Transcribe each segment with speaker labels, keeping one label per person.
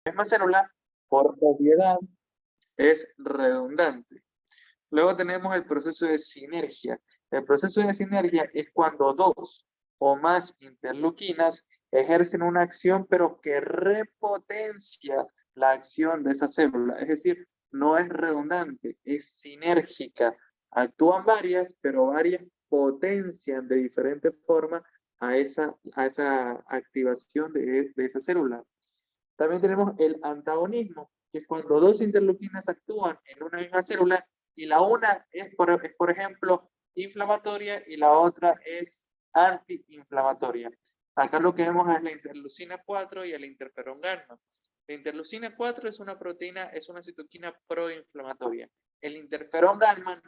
Speaker 1: misma célula, por propiedad, es redundante. Luego tenemos el proceso de sinergia. El proceso de sinergia es cuando dos o más interleuquinas ejercen una acción, pero que repotencia la acción de esa célula. Es decir, no es redundante, es sinérgica. Actúan varias, pero varias potencian de diferentes formas a esa activación de esa célula. También tenemos el antagonismo, que es cuando dos interleuquinas actúan en una misma célula y la una es por ejemplo, inflamatoria y la otra es antiinflamatoria. Acá lo que vemos es la interleucina 4 y el interferón gamma. La interleucina 4 es una proteína, es una citoquina proinflamatoria. El interferón gamma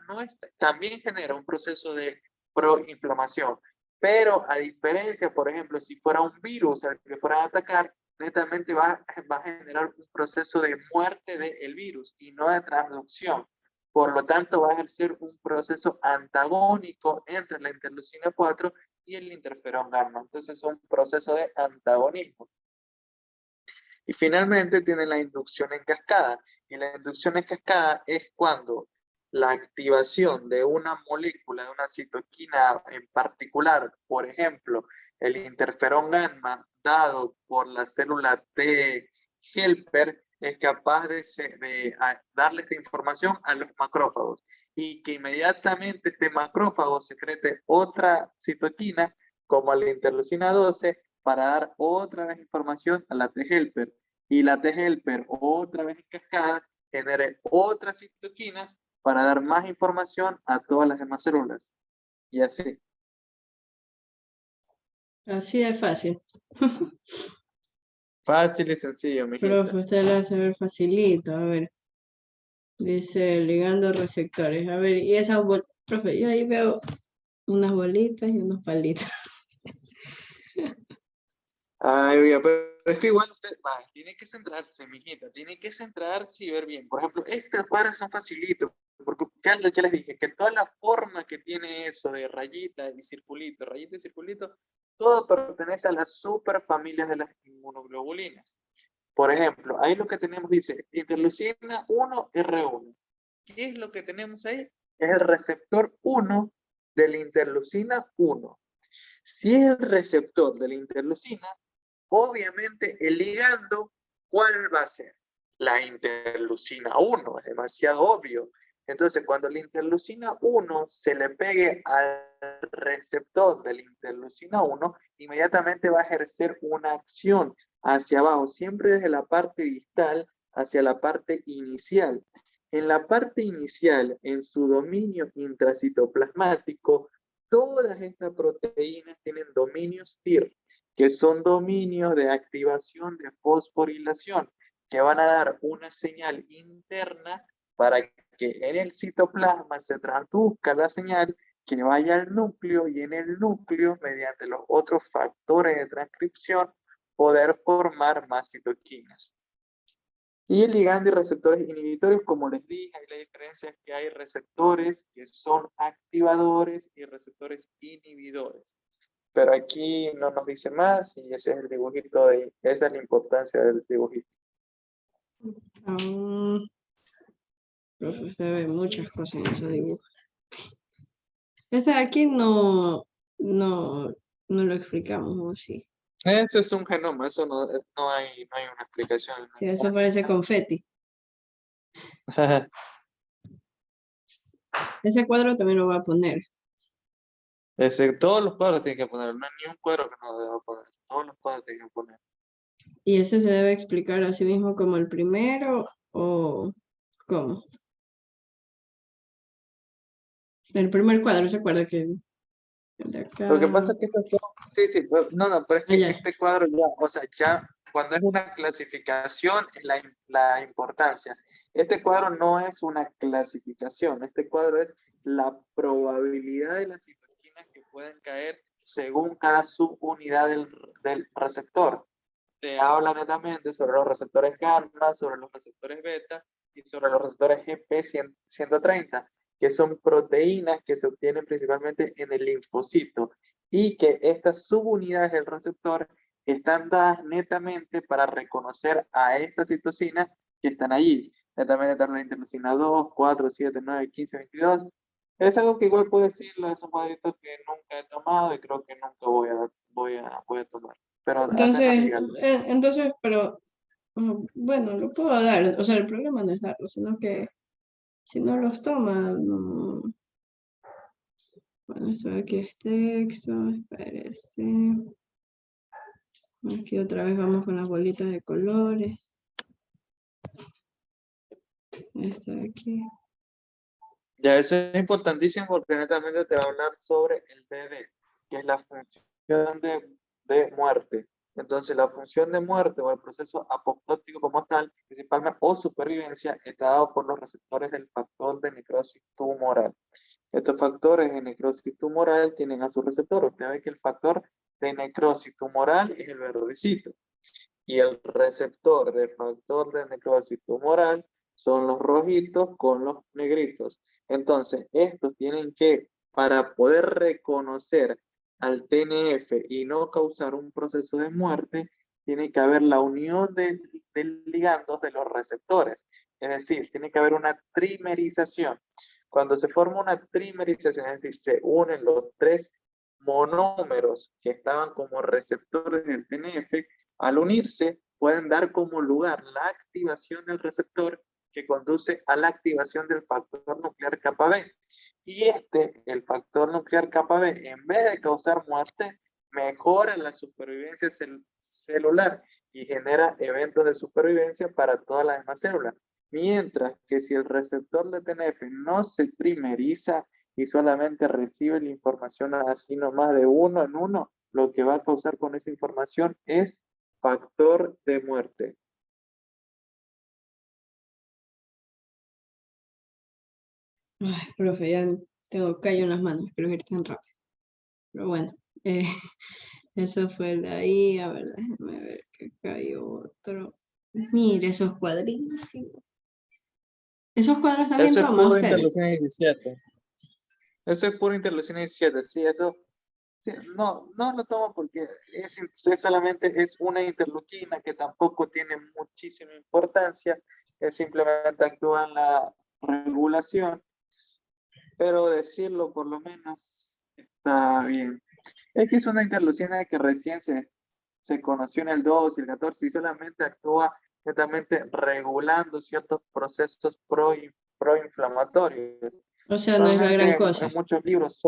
Speaker 1: también genera un proceso de proinflamación, pero a diferencia, por ejemplo, si fuera un virus el que fuera a atacar, netamente va a generar un proceso de muerte del virus y no de transducción. Por lo tanto, va a ejercer un proceso antagónico entre la interleucina 4 y el interferón gamma. Entonces, es un proceso de antagonismo. Y finalmente tiene la inducción en cascada. Y la inducción en cascada es cuando la activación de una molécula, de una citoquina en particular, por ejemplo, el interferón gamma dado por la célula T helper, es capaz de darle esta información a los macrófagos y que inmediatamente este macrófago secrete otra citoquina como la interleucina 12 para dar otra vez información a la T helper y la T helper otra vez en cascada genere otras citoquinas para dar más información a todas las demás células y así.
Speaker 2: Así de fácil.
Speaker 1: Fácil y sencillo, mi gente.
Speaker 2: Profe, usted lo hace ver facilito, a ver. Dice ligando receptores. A ver, y esa profe, yo ahí veo unas bolitas y unos palitos.
Speaker 1: Ay, oiga, pero es que igual usted tiene que centrarse, mijita, tiene que centrarse y ver bien. Por ejemplo, este cuadro es un facilito, porque ya les dije que toda la forma que tiene eso de rayita y circulito, todo pertenece a las superfamilias de las inmunoglobulinas. Por ejemplo, ahí lo que tenemos dice interleucina 1R1. ¿Qué es lo que tenemos ahí? Es el receptor 1 de la interleucina 1. Si es el receptor de la interleucina, obviamente el ligando, ¿cuál va a ser? La interleucina 1, es demasiado obvio. Entonces, cuando la interleucina 1 se le pegue al receptor de la interleucina 1, inmediatamente va a ejercer una acción hacia abajo, siempre desde la parte distal hacia la parte inicial. En la parte inicial, en su dominio intracitoplasmático, todas estas proteínas tienen dominios TIR, que son dominios de activación de fosforilación, que van a dar una señal interna para que en el citoplasma se traduzca la señal que vaya al núcleo y en el núcleo, mediante los otros factores de transcripción, poder formar más citoquinas. Y ligando y receptores inhibitores, como les dije, hay la diferencia es que hay receptores que son activadores y receptores inhibidores. Pero aquí no nos dice más y ese es el dibujito, esa es la importancia del dibujito.
Speaker 2: Profe, se ve muchas cosas en esos dibujos. Este de aquí no lo explicamos, ¿o sí?
Speaker 1: Eso es un genoma, eso no hay una explicación.
Speaker 2: Sí, eso parece confeti. Ese cuadro también lo voy a poner.
Speaker 1: Todos los cuadros tienen que poner, no hay ni un cuadro que no deba poner, todos los cuadros tienen que poner.
Speaker 2: ¿Y ese se debe explicar a sí mismo como el primero o cómo? El primer cuadro, ¿se acuerda que el de acá?
Speaker 1: Lo que pasa es que sí, no, pero es que
Speaker 2: Allá.
Speaker 1: este cuadro ya, o sea, ya cuando es una clasificación es la importancia. Este cuadro no es una clasificación, este cuadro es la probabilidad de las citoquinas que pueden caer según cada subunidad del receptor. Te habla netamente sobre los receptores gamma, sobre los receptores beta y sobre los receptores GP130, que son proteínas que se obtienen principalmente en el linfocito y que estas subunidades del receptor están dadas netamente para reconocer a estas citocinas que están allí. Netamente está la interleucina 2, 4, 7, 9, 15, 22. Es algo que igual puedo decirlo, es un cuadrito que nunca he tomado y creo que nunca voy a tomar. Pero apenas
Speaker 2: Entonces,
Speaker 1: dígalo.
Speaker 2: pero bueno, lo puedo dar. O sea, el problema no es darlo, sino que si no los toma, no. Bueno, esto de aquí es texto, espérese. Aquí otra vez vamos con las bolitas de colores. Esta de aquí.
Speaker 1: Ya, eso es importantísimo porque netamente te va a hablar sobre el PD, que es la función de muerte. Entonces, la función de muerte o el proceso apoptótico como tal, principalmente, o supervivencia, está dado por los receptores del factor de necrosis tumoral. Estos factores de necrosis tumoral tienen a su receptor. Usted ve que el factor de necrosis tumoral es el verdecito y el receptor del factor de necrosis tumoral son los rojitos con los negritos. Entonces, estos tienen que, para poder reconocer al TNF y no causar un proceso de muerte, tiene que haber la unión de ligandos de los receptores. Es decir, tiene que haber una trimerización. Cuando se forma una trimerización, es decir, se unen los tres monómeros que estaban como receptores del TNF, al unirse pueden dar como lugar la activación del receptor que conduce a la activación del factor nuclear kappa B. Y el factor nuclear kappa B, en vez de causar muerte, mejora la supervivencia celular y genera eventos de supervivencia para todas las demás células. Mientras que si el receptor de TNF no se trimeriza y solamente recibe la información así nomás de uno en uno, lo que va a causar con esa información es factor de muerte.
Speaker 2: Ay, profe, ya tengo callo en las manos, creo ir tan rápido. Pero bueno, eh, eso fue el de ahí. A ver, déjenme ver que acá hay otro. Mire esos cuadrísimos. Esos cuadros también
Speaker 1: Eso es
Speaker 2: toma
Speaker 1: puro
Speaker 2: ustedes.
Speaker 1: interleucina 17. Eso es puro interleucina 17. Sí, eso. Sí, no lo tomo porque solamente es una interleucina que tampoco tiene muchísima importancia. Es simplemente actúa en la regulación. Pero decirlo por lo menos está bien. Es que es una interleucina que recién se conoció en el 2 y el 14 y solamente actúa netamente regulando ciertos procesos proinflamatorios.
Speaker 2: O sea, no es la
Speaker 1: Realmente
Speaker 2: gran cosa.
Speaker 1: en muchos libros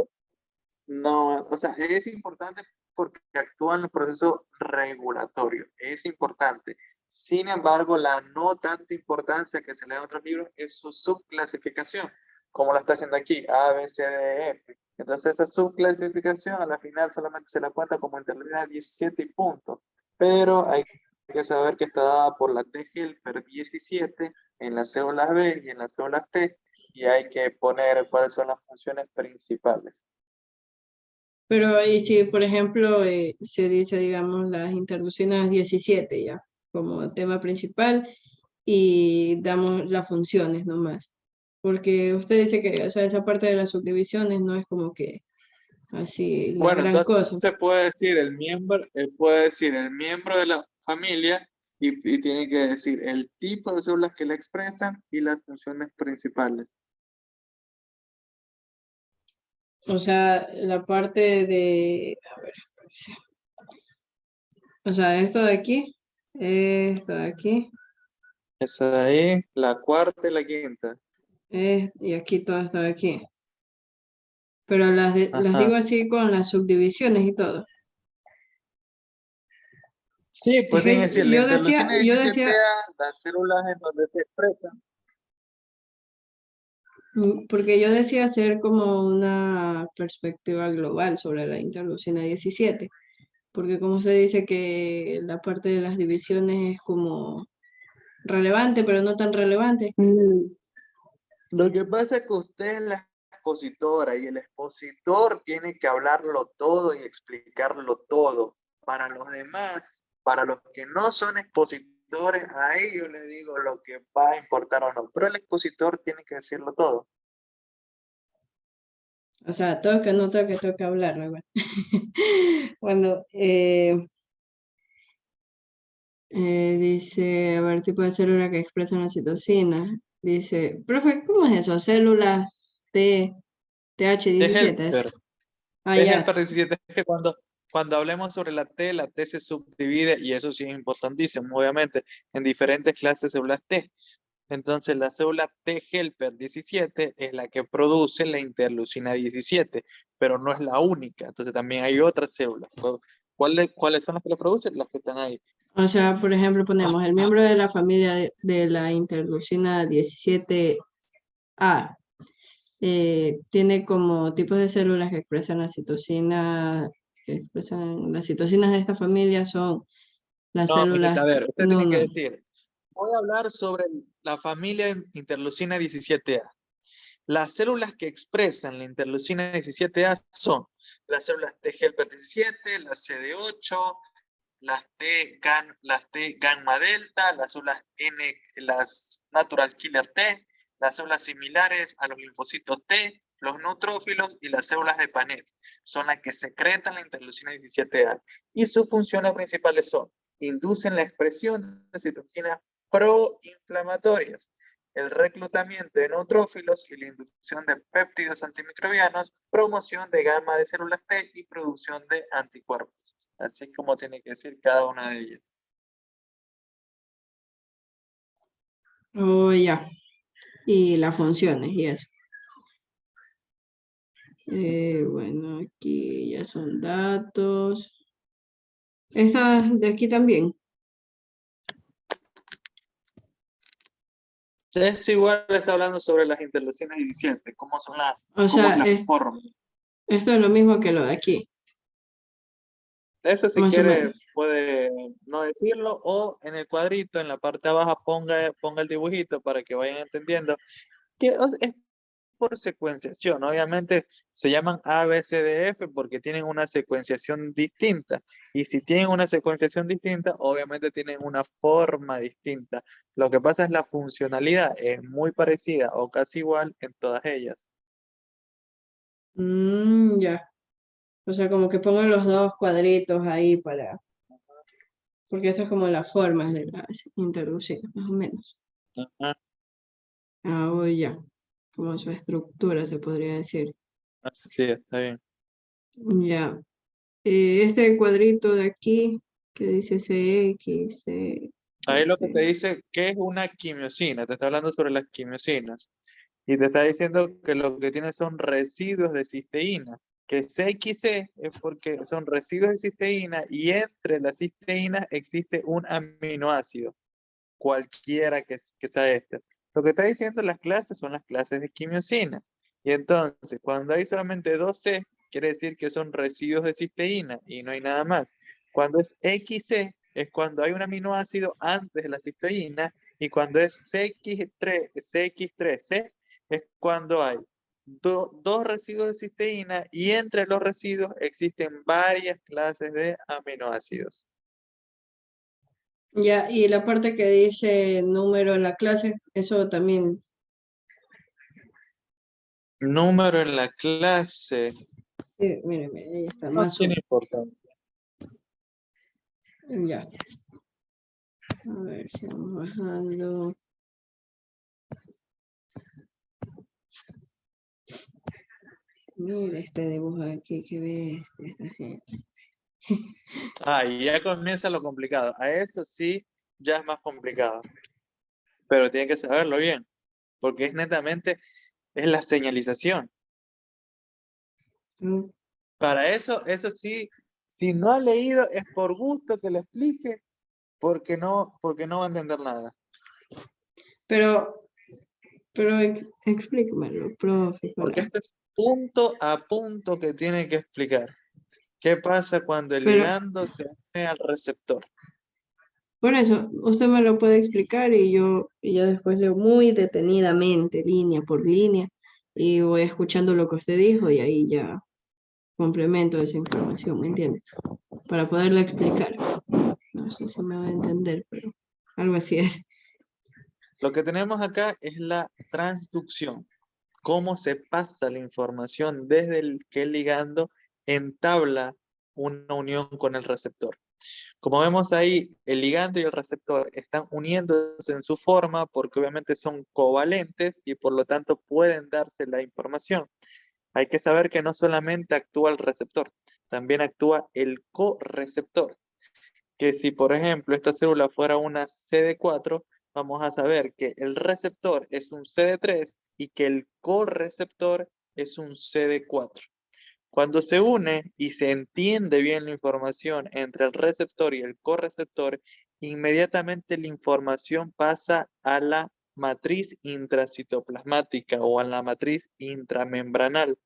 Speaker 1: no, o sea, es importante porque actúa en el proceso regulatorio, es importante. Sin embargo, la no tanta importancia que se le da en otros libros es su subclasificación, como la está haciendo aquí, A, B, C, D, E, F. Entonces, esa subclasificación a la final solamente se la cuenta como interleucina 17 y punto. Pero hay que saber que está dada por la T-helper 17 en las células B y en las células T, y hay que poner cuáles son las funciones principales.
Speaker 2: Pero ahí sí, por ejemplo, se dice, digamos, las interleucinas 17 ya, como tema principal, y damos las funciones nomás. Porque usted dice que, o sea, esa parte de las subdivisiones no es como que así la
Speaker 1: Bueno,
Speaker 2: gran
Speaker 1: entonces
Speaker 2: cosa.
Speaker 1: se puede decir él puede decir el miembro de la familia y tiene que decir el tipo de células que la expresan y las funciones principales.
Speaker 2: O sea, la parte de, a ver, espérese. O sea, esto de aquí,
Speaker 1: Esa de ahí, la cuarta y la quinta.
Speaker 2: y aquí todo esto de aquí. Pero las digo
Speaker 1: Ajá.
Speaker 2: así con las subdivisiones y todo.
Speaker 1: Sí,
Speaker 2: Es
Speaker 1: pues tiene que
Speaker 2: que
Speaker 1: decir la interleucina
Speaker 2: yo decía,
Speaker 1: 17A, las células en donde se expresan.
Speaker 2: porque yo decía hacer como una perspectiva global sobre la interleucina 17, porque como usted dice que la parte de las divisiones es como relevante, pero no tan relevante.
Speaker 1: Mm. Lo que pasa es que usted es la expositora y el expositor tiene que hablarlo todo y explicarlo todo. Para los demás, para los que no son expositores, a ellos les digo lo que va a importar o no. Pero el expositor tiene que decirlo todo.
Speaker 2: O sea, toca, no toca, toca hablar, ¿no? Bueno, Dice, a ver, tipo de célula que expresan la citosina. Dice, profe, ¿cómo es eso? Células
Speaker 1: De
Speaker 2: TH17.
Speaker 1: helper.
Speaker 2: Ah,
Speaker 1: De
Speaker 2: ya.
Speaker 1: helper 17 es que cuando hablemos sobre la T se subdivide, y eso sí es importantísimo, obviamente, en diferentes clases de células T. Entonces, la célula T helper 17 es la que produce la interleucina 17, pero no es la única. Entonces, también hay otras células. ¿Cuáles son las que lo producen? Las que están ahí.
Speaker 2: O sea, por ejemplo, ponemos el miembro de la familia de la interleucina 17A. Tiene como tipos de células que expresan la citosina, que expresan las citocinas de esta familia son las
Speaker 1: No, mijita,
Speaker 2: células,
Speaker 1: a ver, usted
Speaker 2: no,
Speaker 1: tiene que
Speaker 2: no,
Speaker 1: decir, voy a hablar sobre la familia interleucina 17A. Las células que expresan la interleucina 17A son las células T helper 17, las CD8, las T gamma delta, las células N, las natural killer T, las células similares a los linfocitos T, los neutrófilos y las células de Panet. Son las que secretan la interleucina 17A. Y sus funciones principales son: inducen la expresión de citoquinas proinflamatorias, el reclutamiento de neutrófilos y la inducción de péptidos antimicrobianos, promoción de gamma de células T y producción de anticuerpos. Así como tiene que decir cada una de ellas.
Speaker 2: oh, ya. Y las funciones y eso. Bueno, aquí ya son datos. Estas de aquí también.
Speaker 1: Es igual, está hablando sobre las interleucinas 17, cómo son
Speaker 2: O
Speaker 1: cómo
Speaker 2: sea,
Speaker 1: es la forma.
Speaker 2: esto es lo mismo que lo de aquí,
Speaker 1: Eso si
Speaker 2: más o
Speaker 1: quiere
Speaker 2: menos.
Speaker 1: puede no decirlo, o en el cuadrito, en la parte de abajo, ponga el dibujito para que vayan entendiendo que es por secuenciación. Obviamente se llaman A, B, C, D, F porque tienen una secuenciación distinta. Y si tienen una secuenciación distinta, obviamente tienen una forma distinta. Lo que pasa es la funcionalidad es muy parecida o casi igual en todas ellas.
Speaker 2: Ya. O sea, como que pongo los dos cuadritos ahí para, porque eso es como las formas de las interrupciones, más o menos.
Speaker 1: Ajá,
Speaker 2: Ah, oh, ya. Como su estructura, se podría decir.
Speaker 1: sí, está bien.
Speaker 2: Ya. Este cuadrito de aquí, que dice CX,
Speaker 1: Ahí lo que te
Speaker 2: C.
Speaker 1: dice que es una quimiosina, te está hablando sobre las quimiosinas. Y te está diciendo que lo que tiene son residuos de cisteína, que CXC es porque son residuos de cisteína y entre las cisteínas existe un aminoácido, cualquiera que sea este. Lo que está diciendo las clases son las clases de quimiosinas. Y entonces, cuando hay solamente dos C, quiere decir que son residuos de cisteína y no hay nada más. Cuando es XC, es cuando hay un aminoácido antes de la cisteína, y cuando es CX3C, es cuando hay dos residuos de cisteína y entre los residuos existen varias clases de aminoácidos.
Speaker 2: Ya, y la parte que dice número en la clase, eso también.
Speaker 1: Número en la clase
Speaker 2: Sí, mire, mire, ahí está,
Speaker 1: no
Speaker 2: más
Speaker 1: tiene
Speaker 2: uno.
Speaker 1: importancia.
Speaker 2: Ya. A ver si vamos bajando. Mira este dibujo aquí, que bestia esta gente.
Speaker 1: Y ya comienza lo complicado. A eso sí, ya es más complicado. Pero tiene que saberlo bien, porque es netamente, es la señalización.
Speaker 2: Mm,
Speaker 1: Para eso sí, si no ha leído, es por gusto que lo explique, porque no va a entender nada.
Speaker 2: Pero, pero explícamelo, profe,
Speaker 1: Porque
Speaker 2: para.
Speaker 1: esto es punto a punto que tiene que explicar. ¿Qué pasa cuando el
Speaker 2: Pero,
Speaker 1: ligando se une al receptor?
Speaker 2: por eso, usted me lo puede explicar y yo después leo muy detenidamente, línea por línea, y voy escuchando lo que usted dijo y ahí ya complemento esa información, ¿me entiendes? Para poderla explicar. No sé si me va a entender, pero algo así es.
Speaker 1: Lo que tenemos acá es la transducción. Cómo se pasa la información desde el que el ligando entabla una unión con el receptor. Como vemos ahí, el ligando y el receptor están uniéndose en su forma porque obviamente son covalentes y por lo tanto pueden darse la información. Hay que saber que no solamente actúa el receptor, también actúa el correceptor. Que si, por ejemplo, esta célula fuera una CD4, vamos a saber que el receptor es un CD3 y que el correceptor es un CD4. Cuando se une y se entiende bien la información entre el receptor y el correceptor, inmediatamente la información pasa a la matriz intracitoplasmática o a la matriz intramembranal.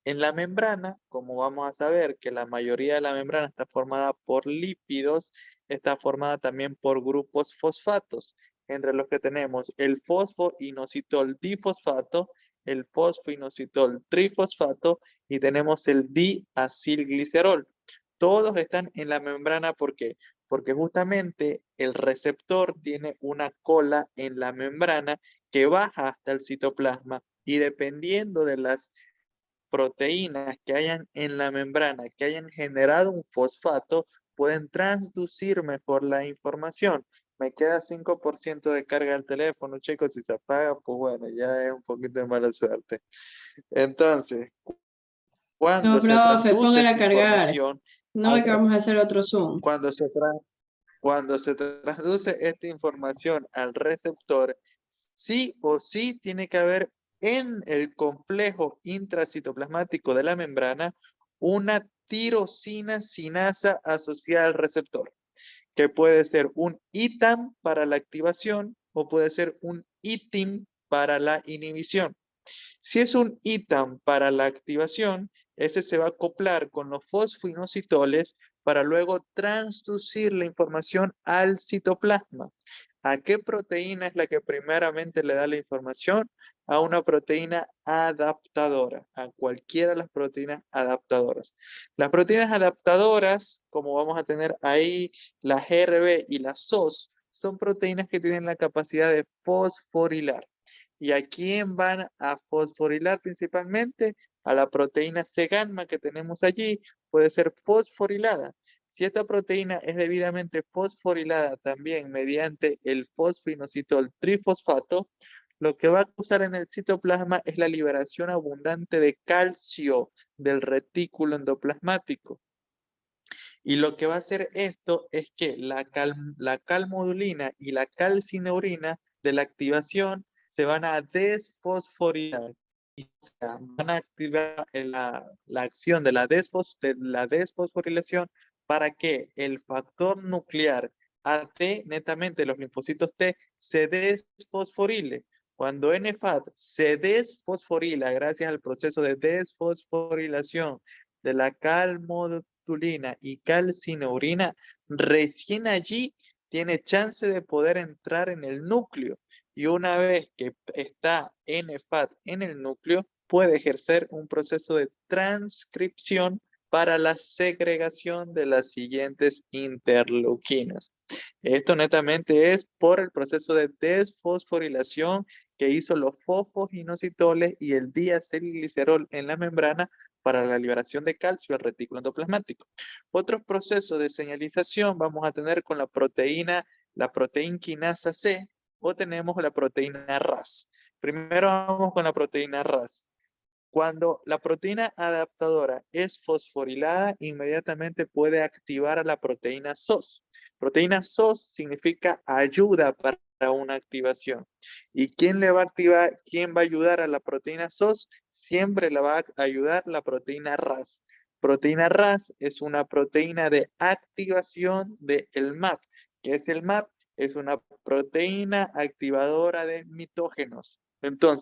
Speaker 1: En la membrana, como vamos a saber que la mayoría de la membrana está formada por lípidos, está formada también por grupos fosfatos, entre los que tenemos el fosfoinositol difosfato, el fosfoinositol trifosfato y tenemos el diacilglicerol. Todos están en la membrana, ¿por qué? Porque justamente el receptor tiene una cola en la membrana que baja hasta el citoplasma y dependiendo de las proteínas que hayan en la membrana, que hayan generado un fosfato, pueden transducir mejor la información. Me queda 5% de carga del teléfono, chicos, si se apaga, pues bueno, ya es un poquito de mala suerte. Entonces,
Speaker 2: No,
Speaker 1: cuando se
Speaker 2: profe,
Speaker 1: transduce
Speaker 2: póngala a
Speaker 1: esta
Speaker 2: cargar.
Speaker 1: información,
Speaker 2: No,
Speaker 1: al
Speaker 2: que vamos a hacer otro Zoom.
Speaker 1: cuando cuando se transduce esta información al receptor, sí o sí tiene que haber en el complejo intracitoplasmático de la membrana una tirosina sinasa asociada al receptor, que puede ser un ITAM para la activación o puede ser un ITIM para la inhibición. Si es un ITAM para la activación, ese se va a acoplar con los fosfoinositoles para luego transducir la información al citoplasma. ¿A qué proteína es la que primeramente le da la información? A una proteína adaptadora, a cualquiera de las proteínas adaptadoras. Las proteínas adaptadoras, como vamos a tener ahí, la GRB y la SOS, son proteínas que tienen la capacidad de fosforilar. ¿Y a quién van a fosforilar principalmente? A la proteína C-gamma que tenemos allí, puede ser fosforilada. Si esta proteína es debidamente fosforilada también mediante el fosfoinositol trifosfato, lo que va a causar en el citoplasma es la liberación abundante de calcio del retículo endoplasmático. Y lo que va a hacer esto es que la calmodulina y la calcineurina de la activación se van a desfosforilar. Y van a activar la acción de la desfosforilación para que el factor nuclear AT, netamente los linfocitos T, se desfosforile. Cuando NFAT se desfosforila gracias al proceso de desfosforilación de la calmodulina y calcineurina, recién allí tiene chance de poder entrar en el núcleo. Y una vez que está NFAT en el núcleo, puede ejercer un proceso de transcripción para la segregación de las siguientes interleuquinas. Esto netamente es por el proceso de desfosforilación que hizo los fosfoinositoles y el diacilglicerol en la membrana para la liberación de calcio al retículo endoplasmático. Otros procesos de señalización vamos a tener con la proteinquinasa C o tenemos la proteína RAS. Primero vamos con la proteína RAS. Cuando la proteína adaptadora es fosforilada, inmediatamente puede activar a la proteína SOS. Proteína SOS significa ayuda para una activación. ¿Y quién le va a activar, quién va a ayudar a la proteína SOS? Siempre la va a ayudar la proteína RAS. Proteína RAS es una proteína de activación del MAP. ¿Qué es el MAP? Es una proteína activadora de mitógenos. Entonces,